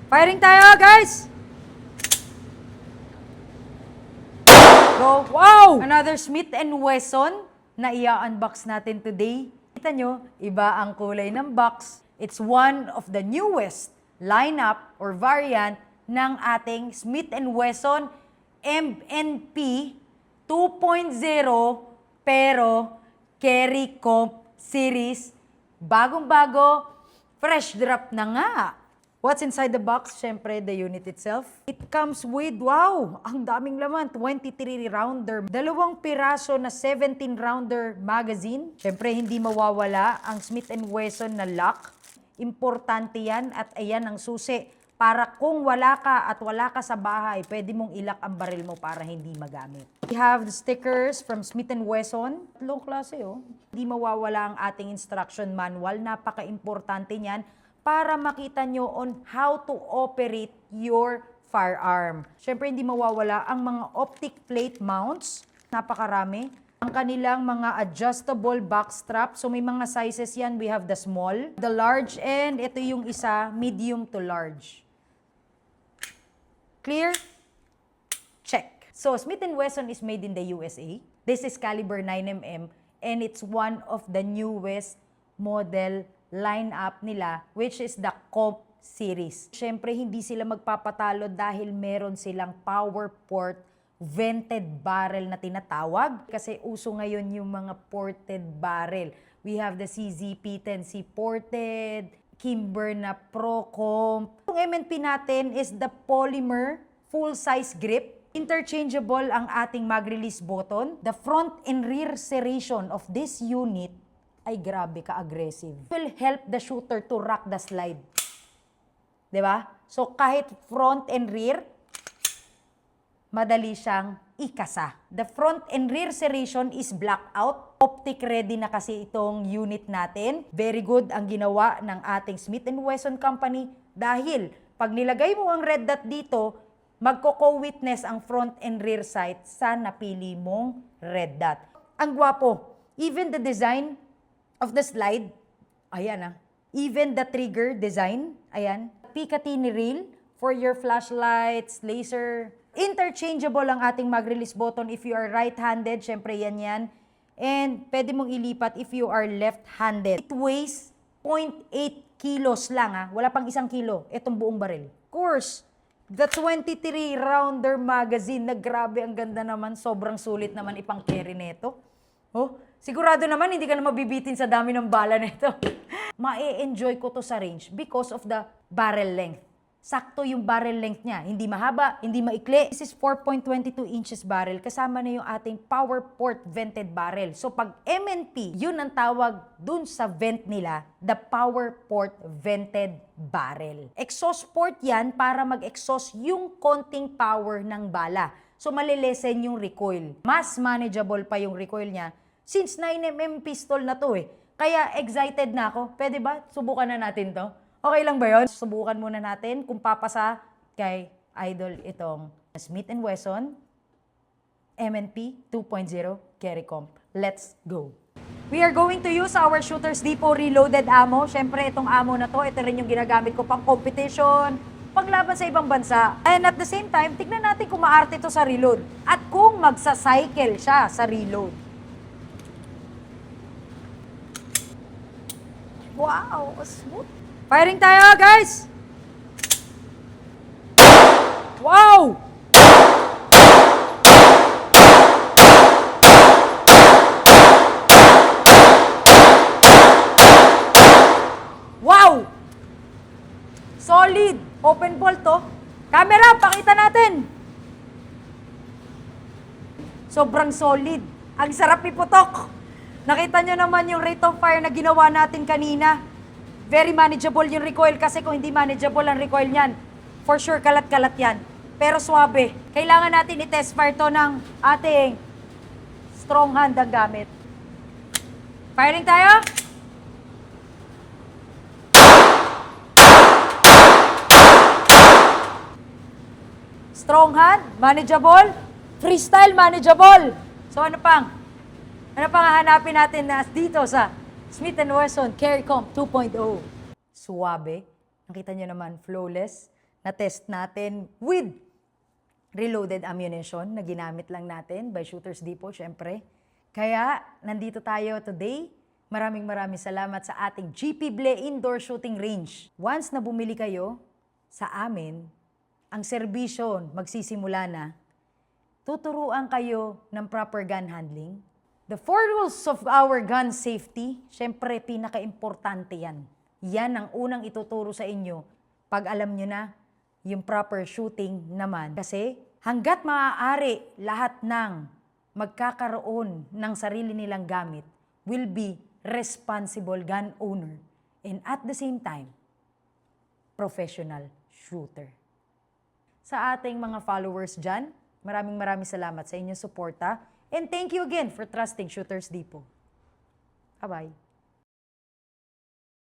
Firing tayo, guys! Go! Wow! Another Smith & Wesson na i-unbox natin today. Kita nyo, iba ang kulay ng box. It's one of the newest lineup or variant ng ating Smith & Wesson M&P 2.0 pero Carry Comp Series. Bagong-bago, fresh drop na nga. What's inside the box? Siyempre, the unit itself. It comes with, wow, ang daming laman. 23 rounder, 2 piraso na 17 rounder magazine. Siyempre, hindi mawawala ang Smith & Wesson na lock. Importante yan at ayan ang susi. Para kung wala ka sa bahay, pwede mong ilak ang baril mo para hindi magamit. We have the stickers from Smith & Wesson. Tatlong klase, oh. Hindi mawawala ang ating instruction manual. Napaka-importante niyan para makita nyo on how to operate your firearm. Siyempre, hindi mawawala ang mga optic plate mounts. Napakarami. Ang kanilang mga adjustable back strap. So, may mga sizes yan. We have the small, the large, and ito yung isa, medium to large. Clear? Check. So, Smith & Wesson is made in the USA. This is caliber 9mm, and it's one of the newest model lineup nila, which is the Comp Series. Siyempre, hindi sila magpapatalo dahil meron silang power port vented barrel na tinatawag. Kasi uso ngayon yung mga ported barrel. We have the CZP-10C ported, Kimber na Pro Comp. Yung M&P natin is the polymer full-size grip. Interchangeable ang ating mag-release button. The front and rear serration of this unit ay grabe ka-aggressive. Will help the shooter to rock the slide. Diba? So kahit front and rear, madali siyang ikasa. The front and rear serration is blackout. Optic ready na kasi itong unit natin. Very good ang ginawa ng ating Smith & Wesson Company dahil pag nilagay mo ang red dot dito, magko-co-witness ang front and rear sight sa napili mong red dot. Ang gwapo. Even the design of the slide, ayan ah. Even the trigger design, ayan. Picatinny rail for your flashlights, laser. Interchangeable ang ating mag-release button if you are right-handed, syempre yan. And pwede mong ilipat if you are left-handed. It weighs 0.8 kilos lang ah. Wala pang 1 kilo, itong buong baril. Of course, the 23 rounder magazine na grabe ang ganda naman, sobrang sulit naman ipang carry neto. Oh, sigurado naman hindi ka na mabibitin sa dami ng bala nito. Ma-enjoy ko to sa range because of the barrel length. Sakto yung barrel length niya. Hindi mahaba, hindi maikli. This is 4.22 inches barrel. Kasama na yung ating power port vented barrel. So pag M&P, yun ang tawag dun sa vent nila, the power port vented barrel. Exhaust port yan para mag-exhaust yung konting power ng bala. So malilesen yung recoil. Mas manageable pa yung recoil niya. Since 9mm pistol na to eh. Kaya excited na ako. Pwede ba? Subukan na natin to. Okay lang ba yun? Subukan muna natin kung papasa kay Idol itong Smith & Wesson M&P 2.0 Carry Comp. Let's go! We are going to use our Shooter's Depot reloaded ammo. Siyempre, itong ammo na to, ito rin yung ginagamit ko pang competition, paglaban sa ibang bansa. And at the same time, tignan natin kung maarte ito sa reload. At kung magsa-cycle siya sa reload. Wow, smooth. Firing tayo, guys! Wow! Wow! Solid! Open bolt to. Camera, pakita natin. Sobrang solid. Ang sarap iputok. Nakita nyo naman yung rate of fire na ginawa natin kanina. Very manageable yung recoil kasi kung hindi manageable ang recoil niyan, for sure kalat-kalat yan. Pero swabe. Kailangan natin i-test fire to ng ating strong hand ang gamit. Firing tayo. Strong hand, manageable. Freestyle, manageable. So ano pang? Ano pang hahanapin natin na dito sa Smith & Wesson Carry Comp 2.0? Suwabe. Nakita nyo naman, flawless. na-test natin with reloaded ammunition na ginamit lang natin by Shooters Depot, syempre. Kaya, nandito tayo today. Maraming salamat sa ating GP Ble Indoor Shooting Range. Once na bumili kayo sa amin, ang serbisyo magsisimula na. Tuturuan kayo ng proper gun handling. The 4 rules of our gun safety, syempre pinaka-importante yan. Yan ang unang ituturo sa inyo pag alam nyo na yung proper shooting naman. Kasi hanggat maaari lahat ng magkakaroon ng sarili nilang gamit will be responsible gun owner and at the same time, professional shooter. Sa ating mga followers dyan, maraming salamat sa inyong suporta and thank you again for trusting Shooters Depot. Bye-bye.